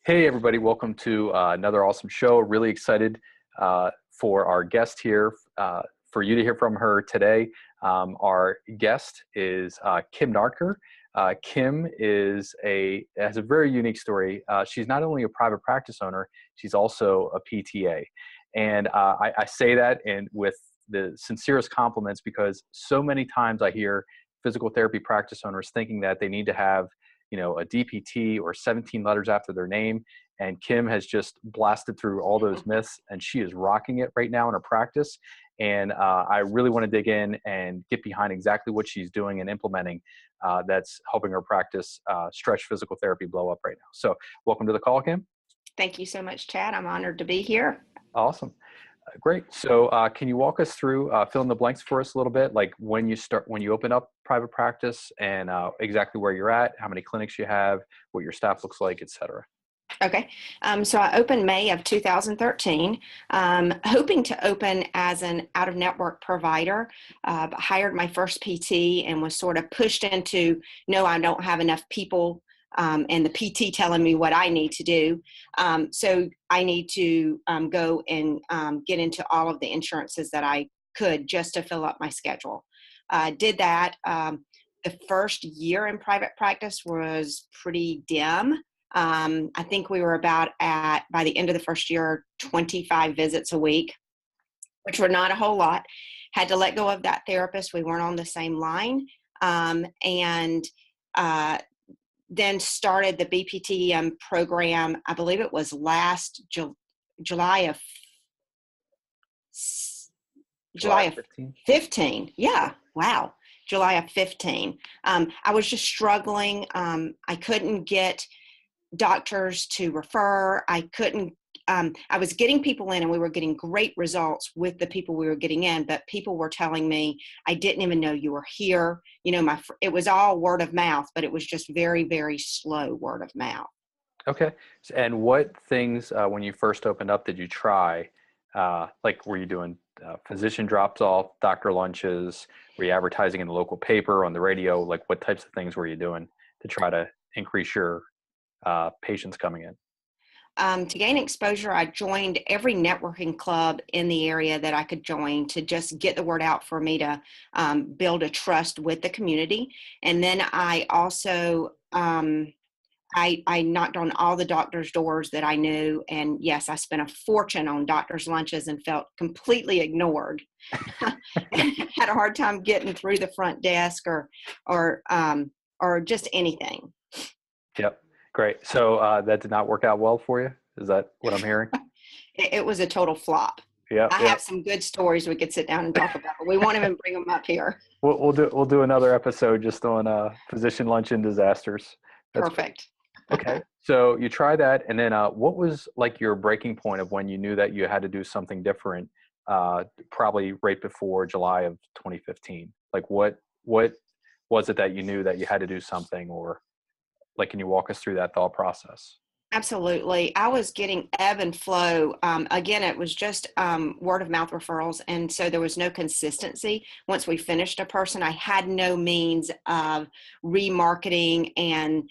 Hey, everybody. Welcome to another awesome show. Really excited for our guest here, for you to hear from her today. Our guest is Kim Nartker. Kim has a very unique story. She's not only a private practice owner, she's also a PTA. And I say that with the sincerest compliments because so many times I hear physical therapy practice owners thinking that they need to have a DPT or 17 letters after their name. And Kim has just blasted through all those myths, and she is rocking it right now in her practice. And I really want to dig in and get behind exactly what she's doing and implementing that's helping her practice stretch physical therapy blow up right now. So welcome to the call, Kim. Thank you so much, Chad. I'm honored to be here. Awesome. Great. So can you walk us through, fill in the blanks for us a little bit, like when you open up private practice and exactly where you're at, how many clinics you have, what your staff looks like, et cetera? Okay. So I opened May of 2013, hoping to open as an out-of-network provider. Hired my first PT and was sort of pushed into, no, I don't have enough people and the PT telling me what I need to do. So I need to go and get into all of the insurances that I could just to fill up my schedule. Did that. The first year in private practice was pretty dim. I think we were by the end of the first year, 25 visits a week, which were not a whole lot. Had to let go of that therapist. We weren't on the same line. And then started the BPTM program. I believe it was last July of 15. Yeah. Wow. July of 15. I was just struggling. I couldn't get doctors to refer. I was getting people in and we were getting great results with the people we were getting in, but people were telling me, I didn't even know you were here. It was all word of mouth, but it was just very, very slow word of mouth. Okay. And what things, when you first opened up, did you try? Like, were you doing physician drops off, doctor lunches? Were you advertising in the local paper, on the radio? Like, what types of things were you doing to try to increase your patients coming in? To gain exposure, I joined every networking club in the area that I could join to just get the word out for me to build a trust with the community. And then I also, I knocked on all the doctors' doors that I knew. And yes, I spent a fortune on doctors' lunches and felt completely ignored. Had a hard time getting through the front desk or just anything. Yep. Great. So that did not work out well for you? Is that what I'm hearing? It was a total flop. Yeah. I have some good stories we could sit down and talk about, but we won't even bring them up here. We'll do another episode just on physician luncheon disasters. That's perfect. Okay. So you try that, and then what was like your breaking point of when you knew that you had to do something different? Probably right before July of 2015. Like what was it that you knew that you had to do something, or like, can you walk us through that thought process? Absolutely. I was getting ebb and flow. Again, it was just word of mouth referrals. And so there was no consistency. Once we finished a person, I had no means of remarketing and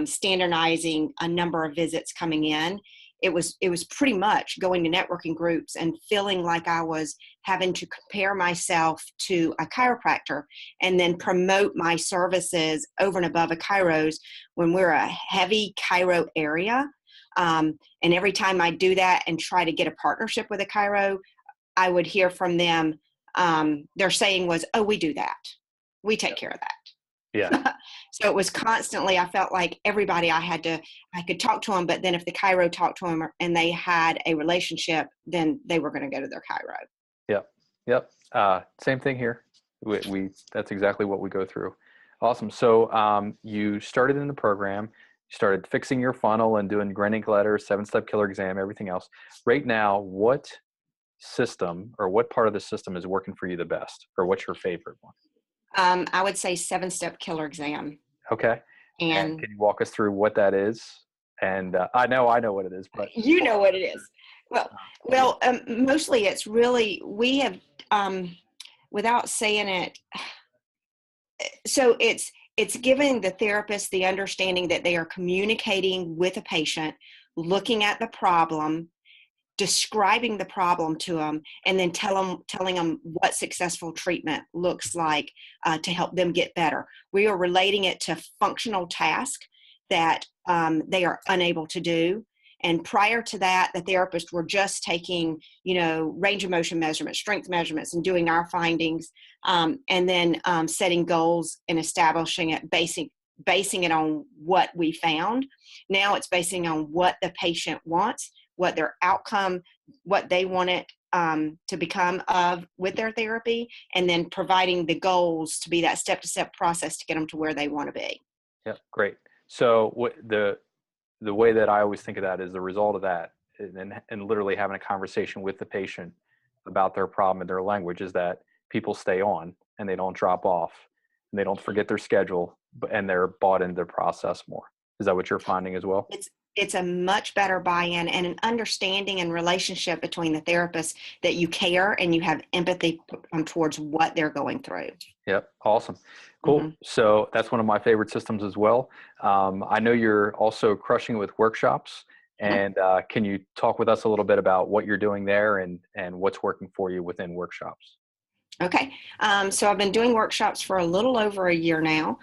standardizing a number of visits coming in. It was pretty much going to networking groups and feeling like I was having to compare myself to a chiropractor and then promote my services over and above a chiro's when we're a heavy chiro area. And every time I do that and try to get a partnership with a chiro, I would hear from them, their saying was, oh, we do that. We take care of that. Yeah. So it was constantly, I felt like everybody I could talk to them, but then if the chiro talked to them and they had a relationship, then they were going to go to their chiro. Yep. Yep. Same thing here. We that's exactly what we go through. Awesome. So you started in the program, you started fixing your funnel and doing granting letters, 7-step killer exam, everything else. Right now, what system or what part of the system is working for you the best, or what's your favorite one? I would say 7-step killer exam. Okay. And can you walk us through what that is? And I know what it is, but you know what it is. Well, mostly it's really, we have, without saying it, so it's giving the therapist the understanding that they are communicating with a patient looking at the problem, describing the problem to them, and then telling them what successful treatment looks like to help them get better. We are relating it to functional tasks that they are unable to do. And prior to that, the therapists were just taking, range of motion measurements, strength measurements, and doing our findings, and then setting goals and establishing it, basing it on what we found. Now it's basing on what the patient wants, what their outcome, what they want it to become with their therapy, and then providing the goals to be that step-to-step process to get them to where they want to be. Yeah, great. So the way that I always think of that is the result of that, and literally having a conversation with the patient about their problem and their language, is that people stay on and they don't drop off and they don't forget their schedule, and they're bought into the process more. Is that what you're finding as well? It's a much better buy-in and an understanding and relationship between the therapist, that you care and you have empathy towards what they're going through. Yep. Awesome. Cool. Mm-hmm. So that's one of my favorite systems as well. I know you're also crushing it with workshops, and can you talk with us a little bit about what you're doing there and what's working for you within workshops? Okay. So I've been doing workshops for a little over a year now.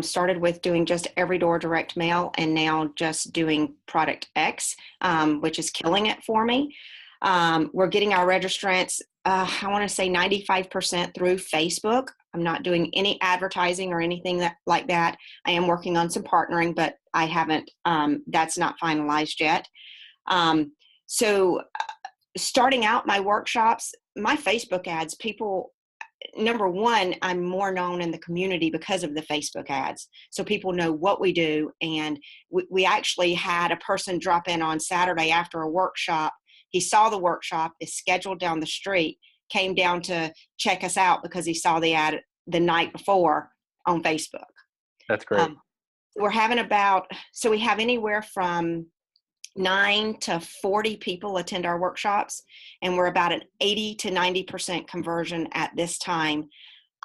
Started with doing just every door direct mail, and now just doing product X, which is killing it for me. We're getting our registrants, I want to say 95% through Facebook. I'm not doing any advertising or anything like that. I am working on some partnering, but I haven't, that's not finalized yet. So starting out my workshops, my Facebook ads, people, number one, I'm more known in the community because of the Facebook ads. So people know what we do. And we actually had a person drop in on Saturday after a workshop. He saw the workshop, is scheduled down the street, came down to check us out because he saw the ad the night before on Facebook. That's great. We're having so we have anywhere from 9 to 40 people attend our workshops, and we're about an 80 to 90% conversion at this time.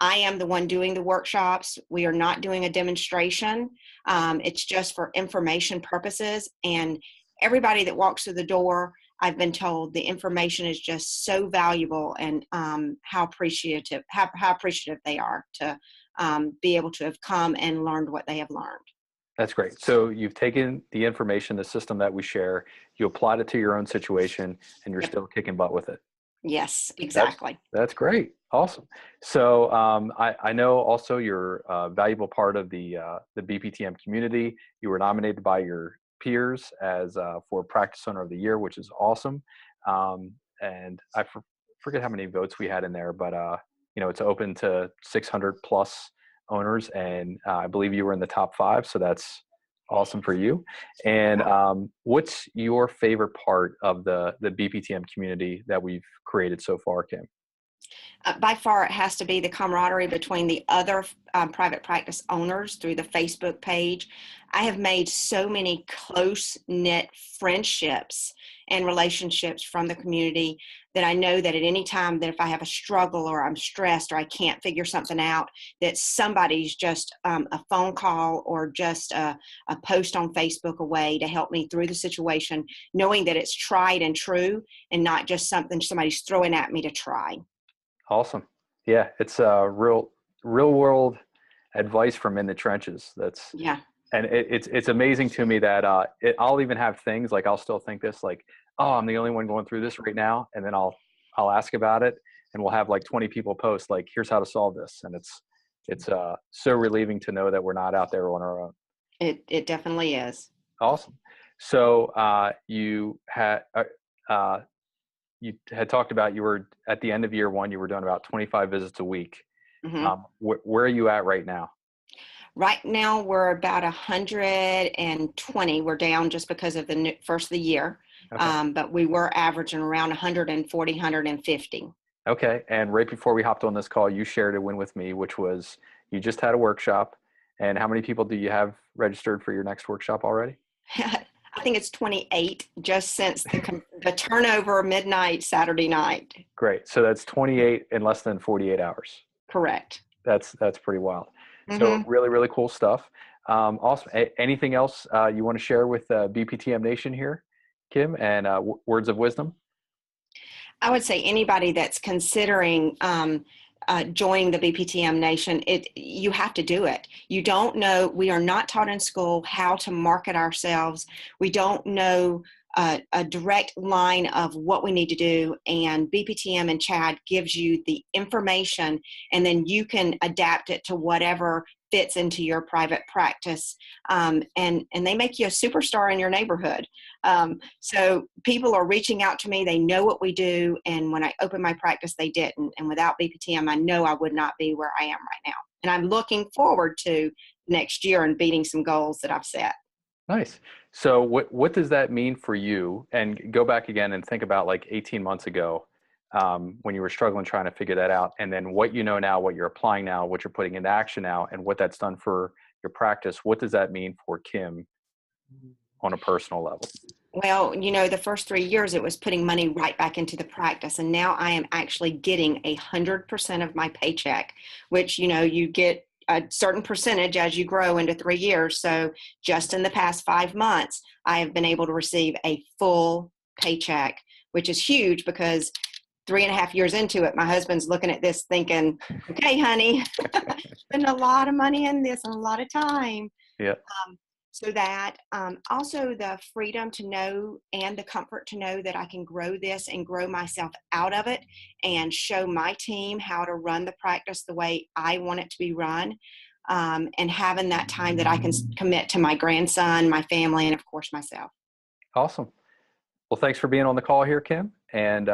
I am the one doing the workshops. We are not doing a demonstration. It's just for information purposes, and everybody that walks through the door, I've been told the information is just so valuable, and how appreciative they are to be able to have come and learned what they have learned. That's great. So you've taken the information, the system that we share, you applied it to your own situation, and you're still kicking butt with it. Yes, exactly. That's great. Awesome. So I know also you're a valuable part of the BPTM community. You were nominated by your peers as for Practice Owner of the Year, which is awesome. And I forget how many votes we had in there, but it's open to 600 plus owners, and I believe you were in the top 5, so that's awesome for you. And what's your favorite part of the BPTM community that we've created so far, Kim? By far, it has to be the camaraderie between the other private practice owners through the Facebook page. I have made so many close-knit friendships and relationships from the community that I know that at any time that if I have a struggle or I'm stressed or I can't figure something out, that somebody's just a phone call or just a post on Facebook away to help me through the situation, knowing that it's tried and true and not just something somebody's throwing at me to try. Awesome. Yeah, it's real world advice from in the trenches. And it's amazing to me that I'll even have things like, I'll still think this, like, oh, I'm the only one going through this right now, and then I'll ask about it, and we'll have like 20 people post like, here's how to solve this, and it's so relieving to know that we're not out there on our own. It definitely is. Awesome. So you had talked about, you were at the end of year 1, you were doing about 25 visits a week. Mm-hmm. Where are you at right now? Right now, we're about 120. We're down just because of the first of the year, Okay. but we were averaging around 140, 150. Okay. And right before we hopped on this call, you shared a win with me, which was you just had a workshop. And how many people do you have registered for your next workshop already? I think it's 28 just since the turnover midnight Saturday night. Great. So that's 28 in less than 48 hours. Correct. That's pretty wild. Mm-hmm. So really, really cool stuff. Awesome. Anything else you want to share with BPTM Nation here? Kim, and words of wisdom? I would say anybody that's considering joining the BPTM Nation, you have to do it. You don't know, we are not taught in school how to market ourselves. We don't know a direct line of what we need to do, and BPTM and Chad gives you the information, and then you can adapt it to whatever fits into your private practice, and they make you a superstar in your neighborhood. So people are reaching out to me. They know what we do, and when I opened my practice, they didn't. And without BPTM, I know I would not be where I am right now. And I'm looking forward to next year and beating some goals that I've set. Nice. So what does that mean for you? And go back again and think about like 18 months ago, when you were struggling trying to figure that out, and then what you know now, what you're applying now, what you're putting into action now, and what that's done for your practice. What does that mean for Kim on a personal level? Well, the first 3 years, it was putting money right back into the practice. And now I am actually getting 100% of my paycheck, which, you get a certain percentage as you grow into 3 years. So just in the past 5 months, I have been able to receive a full paycheck, which is huge because 3.5 years into it, my husband's looking at this thinking, okay, honey, spend a lot of money in this and a lot of time. Yeah. So that also the freedom to know and the comfort to know that I can grow this and grow myself out of it and show my team how to run the practice the way I want it to be run, and having that time that I can commit to my grandson, my family, and of course myself. Awesome. Well, thanks for being on the call here, Kim. And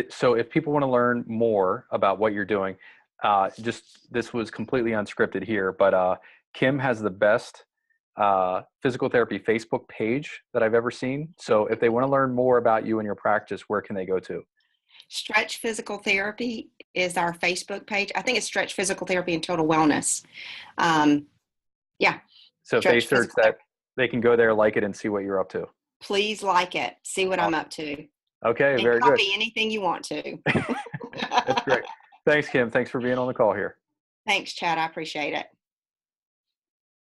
so if people want to learn more about what you're doing, this was completely unscripted here, but Kim has the best physical therapy Facebook page that I've ever seen. So if they want to learn more about you and your practice, where can they go to? Stretch Physical Therapy is our Facebook page. I think it's Stretch Physical Therapy and Total Wellness. Yeah. So if they search that, they can go there, like it, and see what you're up to. Please like it. See what I'm up to. Okay, and very good. Copy anything you want to. That's great. Thanks, Kim. Thanks for being on the call here. Thanks, Chad. I appreciate it.